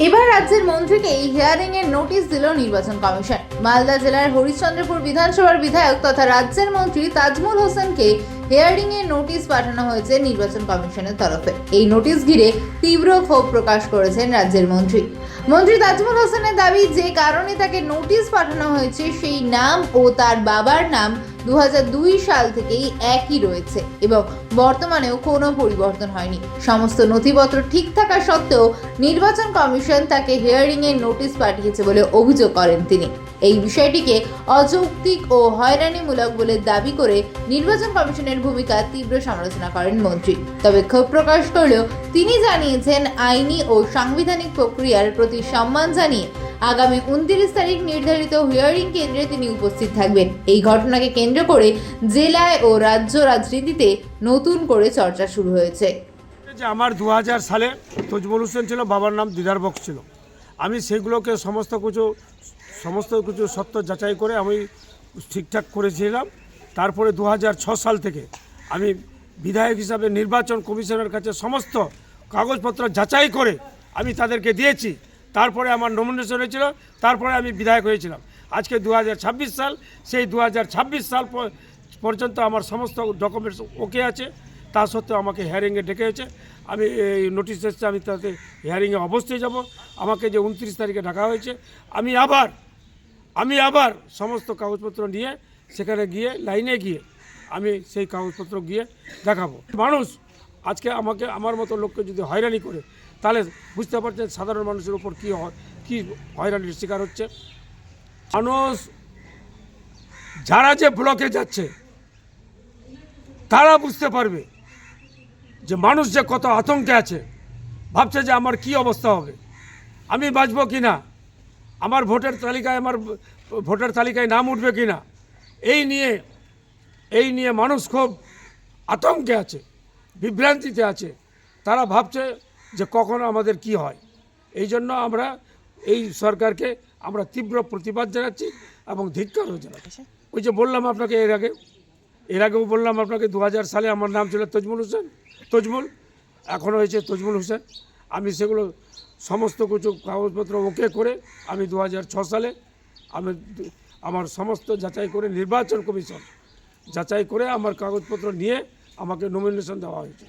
এবার রাজ্যের মন্ত্রীকেই হিয়ারিং এর নোটিশ দিল নির্বাচন কমিশন। মালদা জেলার হরিশ্চন্দ্রপুর বিধানসভার বিধায়ক তথা রাজ্যের মন্ত্রী তাজমুল হোসেনকে হিয়ারিং এর নোটিশ পাঠানো হয়েছে নির্বাচন কমিশনের তরফে। এই নোটিশ ঘিরে তীব্র ক্ষোভ প্রকাশ করেছেন রাজ্যের মন্ত্রী তাজমুল হোসেনের দাবি, যে কারণে তাকে নোটিশ পাঠানো হয়েছে সেই নাম ও তার বাবার নাম 2002 সাল থেকেই একই রয়েছে এবং বর্তমানেও কোনো পরিবর্তন হয়নি। সমস্ত নথিপত্র ঠিক থাকা সত্ত্বেও নির্বাচন কমিশন তাকে হিয়ারিং এর নোটিশ পাঠিয়েছে বলে অভিযোগ করেন তিনি। এই বিষয়টিকে অযৌক্তিক ও হয়রানিমূলক বলে দাবি করে নির্বাচন কমিশনের ভূমিকা তীব্র সমালোচনা করেন মন্ত্রী। তবে ক্ষোভ প্রকাশ করলেও তিনি জানিয়েছেন, আইনি ও সাংবিধানিক প্রক্রিয়ার প্রতি সম্মান জানিয়ে আগামী 29 তারিখ নির্ধারিত হিয়ারিং কেন্দ্রে তিনি উপস্থিত থাকবেন। এই ঘটনাকে কেন্দ্র করে জেলায় ও রাজ্য রাজনীতিতে নতুন করে চর্চা শুরু হয়েছে। যে আমার 2000 সালে তজমুল হোসেন ছিল, বাবার নাম দিদার বক্স ছিল। আমি সেগুলোকে সমস্ত কিছু সত্য যাচাই করে আমি ঠিকঠাক করেছিলাম। তারপরে 2006 সাল থেকে আমি বিধায়ক হিসাবে নির্বাচন কমিশনের কাছে সমস্ত কাগজপত্র যাচাই করে আমি তাদেরকে দিয়েছি। তারপরে আমার নমিনেশন হয়েছিল, তারপরে আমি বিধায়ক হয়েছিলাম। আজকে 2026 সাল, সেই 2026 সাল পর্যন্ত আমার সমস্ত ডকুমেন্টস ওকে আছে। তা সত্ত্বেও আমাকে হিয়ারিংয়ে ডেকেছে। আমি এই নোটিশ এসেছে, আমি তাতে হিয়ারিংয়ে অবশ্যই যাব। আমাকে যে 29 তারিখে ডাকা হয়েছে, আমি আবার সমস্ত কাগজপত্র নিয়ে সেখানে গিয়ে লাইনে গিয়ে আমি সেই কাগজপত্র গিয়ে দেখাবো। মানুষ আজকে আমার মতো লোককে যদি হয়রানি করে, তাহলে বুঝতে পারছেন সাধারণ মানুষের উপর কী হয়রানির শিকার হচ্ছে। মানুষ যারা যে ব্লকে যাচ্ছে তারা বুঝতে পারবে যে মানুষ যে কত আতঙ্কে আছে, ভাবছে যে আমার কি অবস্থা হবে, আমি বাঁচব কি না, আমার ভোটার তালিকায় নাম উঠবে কি না। এই নিয়ে মানুষ খুব আতঙ্কে আছে, বিভ্রান্তিতে আছে। তারা ভাবছে যে কখন আমাদের কি হয়। এই জন্য আমরা এই সরকারকে আমরা তীব্র প্রতিবাদ জানাচ্ছি এবং ধিক্কারও জানাচ্ছি। ওই যে বললাম আপনাকে এর আগেও বললাম আপনাকে, 2000 সালে আমার নাম ছিল তজমুল, এখন হয়েছে তজমুল হোসেন। আমি সেগুলো সমস্ত কিছু কাগজপত্র ওকে করে আমি 2006 সালে আমার সমস্ত যাচাই করে নির্বাচন কমিশন যাচাই করে আমার কাগজপত্র নিয়ে আমাকে নমিনেশন দেওয়া হয়েছে।